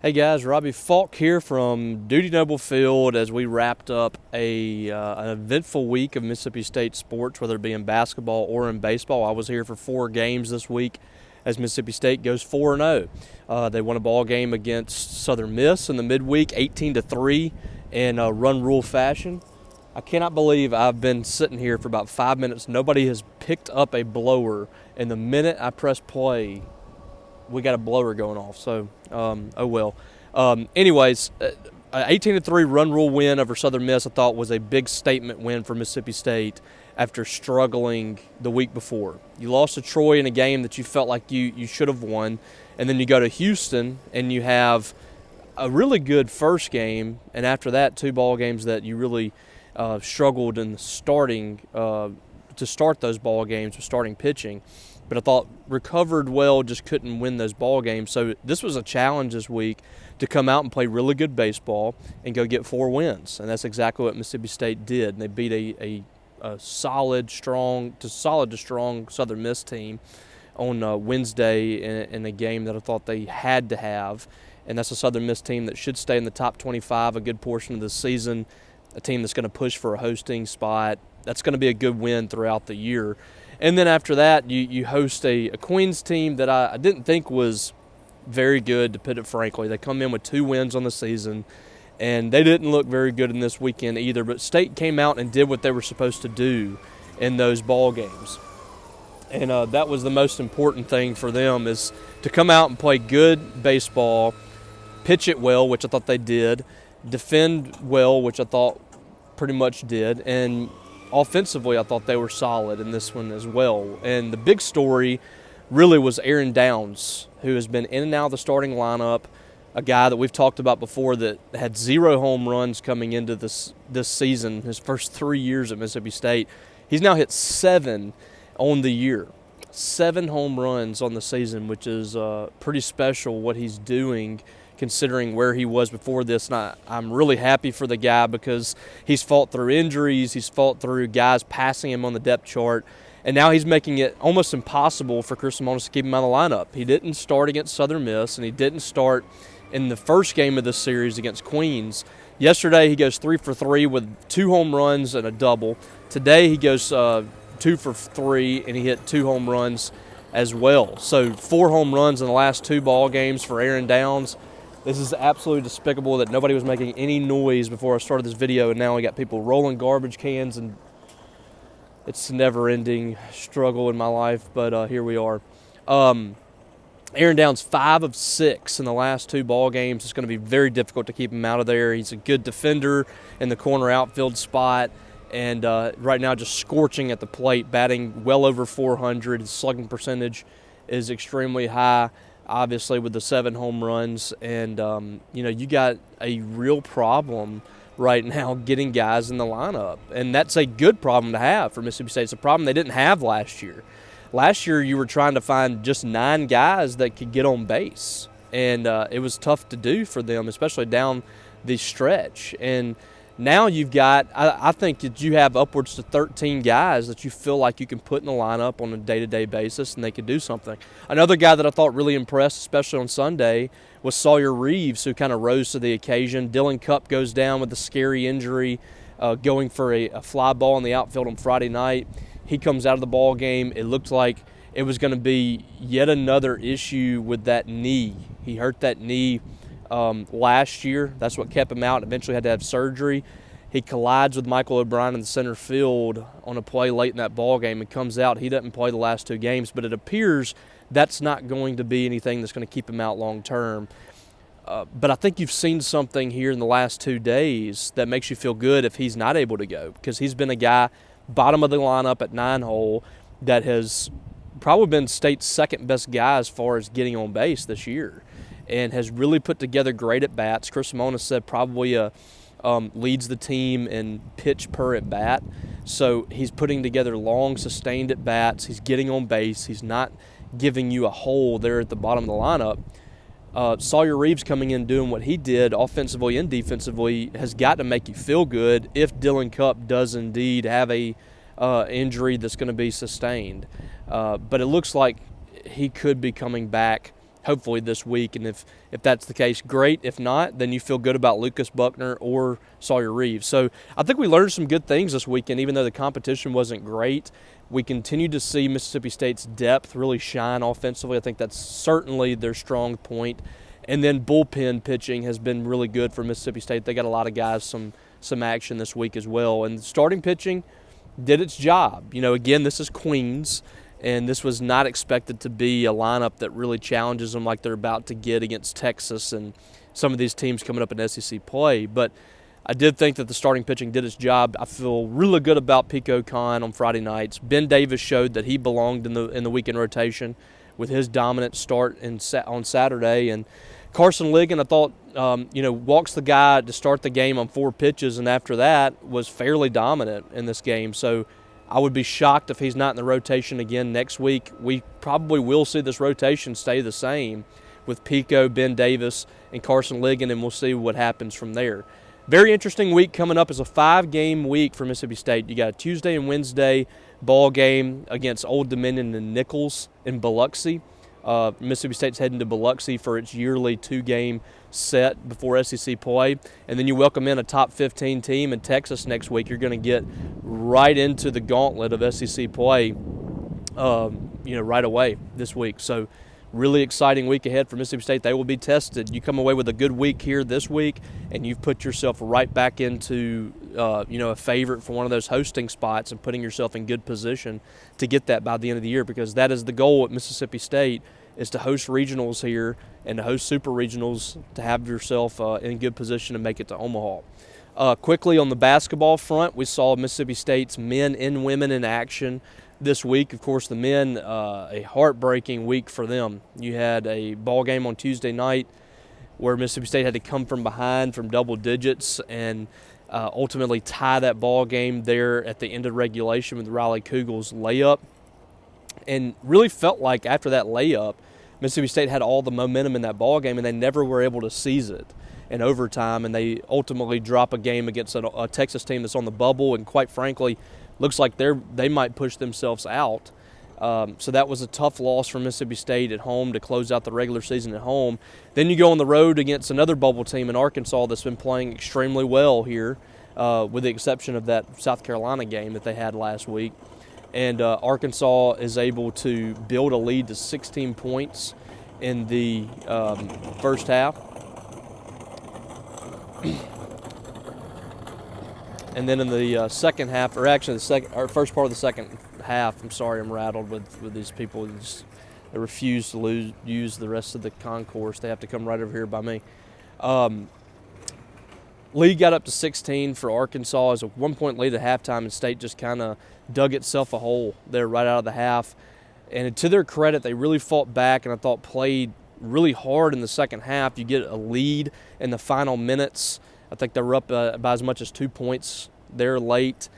Hey guys, Robbie Falk here from Dudu Noble Field as we wrapped up an eventful week of Mississippi State sports, whether it be in basketball or in baseball. I was here for 4 games this week as Mississippi State goes 4-0. They won a ball game against Southern Miss in the midweek, 18-3 in run rule fashion. I cannot believe I've been sitting here for about 5 minutes. Nobody has picked up a blower, and the minute I press play, we got a blower going off, so oh well. Anyways, an 18-3 run rule win over Southern Miss I thought was a big statement win for Mississippi State after struggling the week before. You lost to Troy in a game that you felt like you should have won, and then you go to Houston and you have a really good first game, and after that 2 ball games that you really struggled in starting to start those ball games with starting pitching. But I thought recovered well, just couldn't win those ball games. So this was a challenge this week to come out and play really good baseball and go get 4 wins. And that's exactly what Mississippi State did. And they beat a solid, strong to strong Southern Miss team on Wednesday in a game that I thought they had to have. And that's a Southern Miss team that should stay in the top 25 a good portion of the season, a team that's going to push for a hosting spot. That's going to be a good win throughout the year. And then after that, you host a Queens team that I didn't think was very good, to put it frankly. They come in with 2 wins on the season, and they didn't look very good in this weekend either. But State came out and did what they were supposed to do in those ball games. And that was the most important thing for them, is to come out and play good baseball, pitch it well, which I thought they did, defend well, which I thought pretty much did, and offensively, I thought they were solid in this one as well. And the big story really was Aaron Downs, who has been in and out of the starting lineup, a guy that we've talked about before that had 0 home runs coming into this season, his first 3 years at Mississippi State. He's now hit 7 on the year. 7 home runs on the season, which is pretty special what he's doing considering where he was before this. And I'm really happy for the guy because he's fought through injuries, he's fought through guys passing him on the depth chart, and now he's making it almost impossible for Chris Lemonis to keep him out of the lineup. He didn't start against Southern Miss, and he didn't start in the first game of this series against Queens. Yesterday he goes 3 for 3 with 2 home runs and a double. Today he goes 2 for 3, and he hit 2 home runs as well. So 4 home runs in the last 2 ball games for Aaron Downs. This is absolutely despicable that nobody was making any noise before I started this video, and now we got people rolling garbage cans, and it's a never-ending struggle in my life, but here we are. Aaron Downs 5 of 6 in the last 2 ball games. It's going to be very difficult to keep him out of there. He's a good defender in the corner outfield spot, and right now just scorching at the plate, batting well over 400. His slugging percentage is extremely high, obviously with the 7 home runs, and you got a real problem right now getting guys in the lineup, and that's a good problem to have for Mississippi State. It's a problem they didn't have last year. Last year you were trying to find just 9 guys that could get on base, and it was tough to do for them, especially down the stretch. And now you've got, I think that you have upwards to 13 guys that you feel like you can put in the lineup on a day-to-day basis, and they could do something. Another guy that I thought really impressed, especially on Sunday, was Sawyer Reeves, who kind of rose to the occasion. Dylan Cupp goes down with a scary injury, going for a fly ball in the outfield on Friday night. He comes out of the ball game. It looked like it was going to be yet another issue with that knee. He hurt that knee last year. That's what kept him out. Eventually had to have surgery. He collides with Michael O'Brien in the center field on a play late in that ball game and comes out. He doesn't play the last 2 games, but it appears that's not going to be anything that's going to keep him out long term. But I think you've seen something here in the last 2 days that makes you feel good if he's not able to go, because he's been a guy bottom of the lineup at 9-hole that has probably been State's second best guy as far as getting on base this year, and has really put together great at-bats. Chris Lemonis said probably leads the team in pitch per at-bat. So he's putting together long, sustained at-bats. He's getting on base. He's not giving you a hole there at the bottom of the lineup. Sawyer Reeves coming in doing what he did offensively and defensively has got to make you feel good if Dylan Cupp does indeed have a injury that's going to be sustained. But it looks like he could be coming back hopefully this week. And if that's the case, great. If not, then you feel good about Lucas Buckner or Sawyer Reeves. So I think we learned some good things this weekend, even though the competition wasn't great. We continue to see Mississippi State's depth really shine offensively. I think that's certainly their strong point. And then bullpen pitching has been really good for Mississippi State. They got a lot of guys some action this week as well. And starting pitching did its job. Again, this is Queens, and this was not expected to be a lineup that really challenges them like they're about to get against Texas and some of these teams coming up in SEC play. But I did think that the starting pitching did its job. I feel really good about Pico Khan on Friday nights. Ben Davis showed that he belonged in the weekend rotation with his dominant start on Saturday. And Carson Ligon, I thought, walks the guy to start the game on 4 pitches, and after that was fairly dominant in this game. So I would be shocked if he's not in the rotation again next week. We probably will see this rotation stay the same with Pico, Ben Davis, and Carson Ligon, and we'll see what happens from there. Very interesting week coming up. It's a 5-game week for Mississippi State. You got a Tuesday and Wednesday ball game against Old Dominion and Nichols in Biloxi. Mississippi State's heading to Biloxi for its yearly 2-game set before SEC play. And then you welcome in a top 15 team in Texas next week. You're going to get right into the gauntlet of SEC play right away this week. So really exciting week ahead for Mississippi State. They will be tested. You come away with a good week here this week, and you've put yourself right back into a favorite for one of those hosting spots and putting yourself in good position to get that by the end of the year, because that is the goal at Mississippi State, is to host regionals here and to host super regionals to have yourself in good position to make it to Omaha. Quickly on the basketball front, we saw Mississippi State's men and women in action this week. Of course, the men, a heartbreaking week for them. You had a ball game on Tuesday night where Mississippi State had to come from behind from double digits and ultimately tie that ball game there at the end of regulation with Riley Kugel's layup. And really felt like after that layup, Mississippi State had all the momentum in that ball game, and they never were able to seize it in overtime. And they ultimately drop a game against a Texas team that's on the bubble, and quite frankly, looks like they might push themselves out. So that was a tough loss for Mississippi State at home to close out the regular season at home. Then you go on the road against another bubble team in Arkansas that's been playing extremely well here, with the exception of that South Carolina game that they had last week. And Arkansas is able to build a lead to 16 points in the first half. And then in the second half, or actually first part of the second half, I'm sorry, I'm rattled with these people. They refuse to use the rest of the concourse. They have to come right over here by me. Lead got up to 16 for Arkansas as a 1-point lead at halftime, and State just kind of dug itself a hole there right out of the half. And to their credit, they really fought back, and I thought played really hard in the second half. You get a lead in the final minutes. I think they were up by as much as 2 points there late,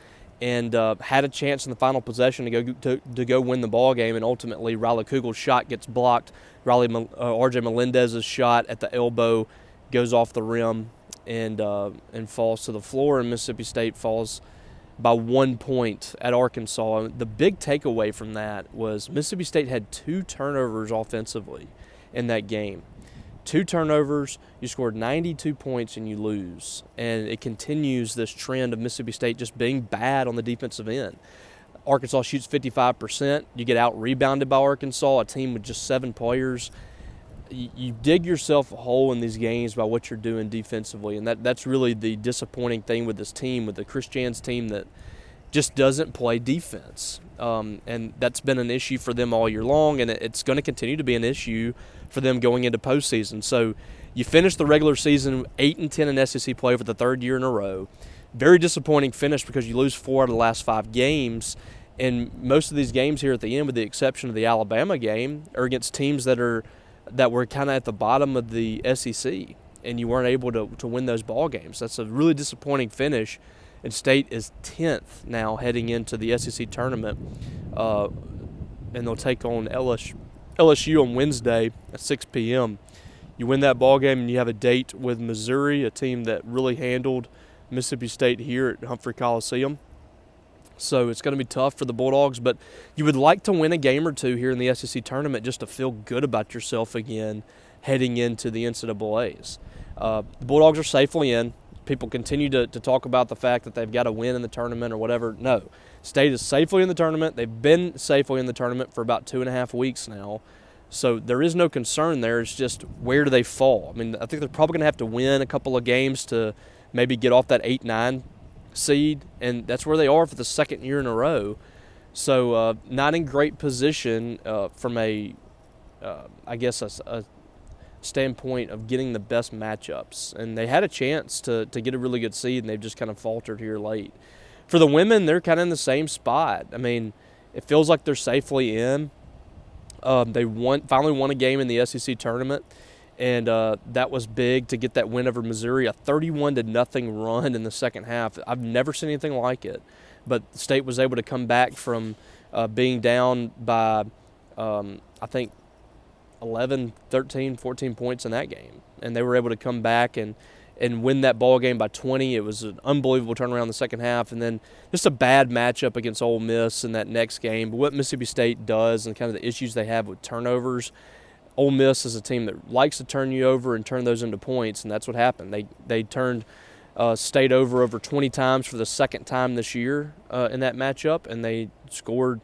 and had a chance in the final possession to go win the ball game. And ultimately, Riley Kugel's shot gets blocked. R.J. Melendez's shot at the elbow goes off the rim and falls to the floor, and Mississippi State falls by 1 point at Arkansas. The big takeaway from that was Mississippi State had 2 turnovers offensively in that game. 2 turnovers, you scored 92 points, and you lose. And it continues this trend of Mississippi State just being bad on the defensive end. Arkansas shoots 55%. You get out-rebounded by Arkansas, a team with just 7 players. You dig yourself a hole in these games by what you're doing defensively, and that's really the disappointing thing with this team, with the Chris Jans team that just doesn't play defense. And that's been an issue for them all year long, and it's going to continue to be an issue for them going into postseason. So you finish the regular season 8-10 in SEC play for the 3rd year in a row. Very disappointing finish because you lose 4 out of the last 5 games, and most of these games here at the end, with the exception of the Alabama game, are against teams that were kind of at the bottom of the SEC, and you weren't able to win those ball games. That's a really disappointing finish. And State is 10th now heading into the SEC tournament, and they'll take on LSU on Wednesday at 6 p.m. You win that ball game, and you have a date with Missouri, a team that really handled Mississippi State here at Humphrey Coliseum. So it's going to be tough for the Bulldogs, but you would like to win a game or two here in the SEC tournament just to feel good about yourself again heading into the NCAAs. The Bulldogs are safely in. People continue to talk about the fact that they've got to win in the tournament or whatever. No. State is safely in the tournament. They've been safely in the tournament for about 2.5 weeks now. So there is no concern there. It's just where do they fall? I mean, I think they're probably going to have to win a couple of games to maybe get off that 8-9 seed, and that's where they are for the second year in a row. So not in great position from a standpoint of getting the best matchups. And they had a chance to get a really good seed, and they've just kind of faltered here late. For the women, they're kind of in the same spot. I mean, it feels like they're safely in. They finally won a game in the SEC tournament, and that was big to get that win over Missouri, a 31-0 run in the second half. I've never seen anything like it. But the State was able to come back from being down by, I think, 11, 13, 14 points in that game. And they were able to come back and win that ball game by 20. It was an unbelievable turnaround in the second half. And then just a bad matchup against Ole Miss in that next game. But what Mississippi State does and kind of the issues they have with turnovers, Ole Miss is a team that likes to turn you over and turn those into points, and that's what happened. They turned State over 20 times for the second time this year in that matchup, and they scored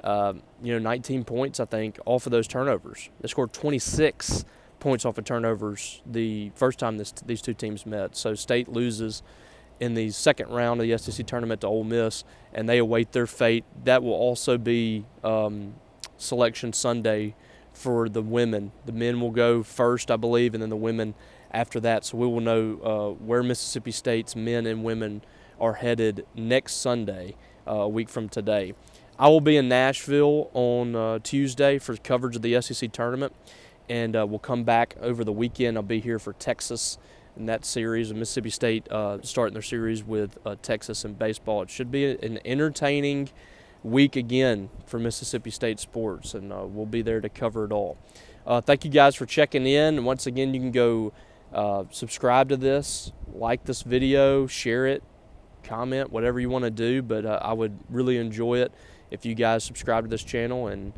19 points, I think, off of those turnovers. They scored 26 points off of turnovers the first time these two teams met. So State loses in the second round of the SEC tournament to Ole Miss, and they await their fate. That will also be Selection Sunday for the women. The men will go first, I believe, and then the women after that. So we will know where Mississippi State's men and women are headed next Sunday, a week from today. I will be in Nashville on Tuesday for coverage of the SEC tournament, and we'll come back over the weekend. I'll be here for Texas in that series, and Mississippi State starting their series with Texas in baseball. It should be an entertaining week again for Mississippi State sports, and we'll be there to cover it all. Thank you guys for checking in. And once again, you can go subscribe to this, like this video, share it, comment, whatever you want to do. But I would really enjoy it if you guys subscribe to this channel and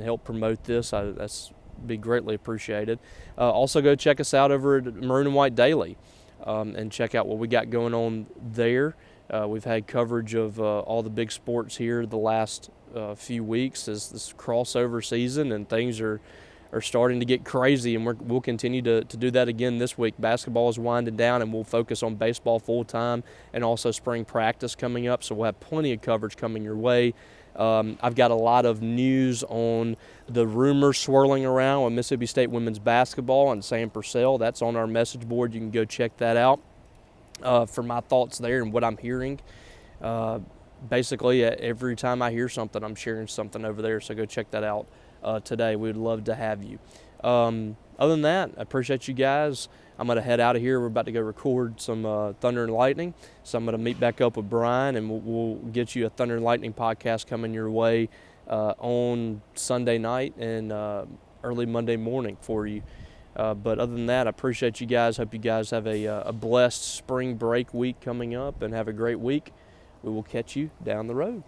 help promote this. That's be greatly appreciated. Also, go check us out over at Maroon and White Daily and check out what we got going on there. We've had coverage of all the big sports here the last few weeks as this crossover season, and things are starting to get crazy, and we'll continue to do that again this week. Basketball is winding down, and we'll focus on baseball full-time and also spring practice coming up, so we'll have plenty of coverage coming your way. I've got a lot of news on the rumors swirling around with Mississippi State women's basketball and Sam Purcell. That's on our message board. You can go check that out. For my thoughts there and what I'm hearing. Basically, every time I hear something, I'm sharing something over there, so go check that out today. We would love to have you. Other than that, I appreciate you guys. I'm going to head out of here. We're about to go record some Thunder and Lightning, so I'm going to meet back up with Brian, and we'll get you a Thunder and Lightning podcast coming your way on Sunday night and early Monday morning for you. But other than that, I appreciate you guys. Hope you guys have a blessed spring break week coming up and have a great week. We will catch you down the road.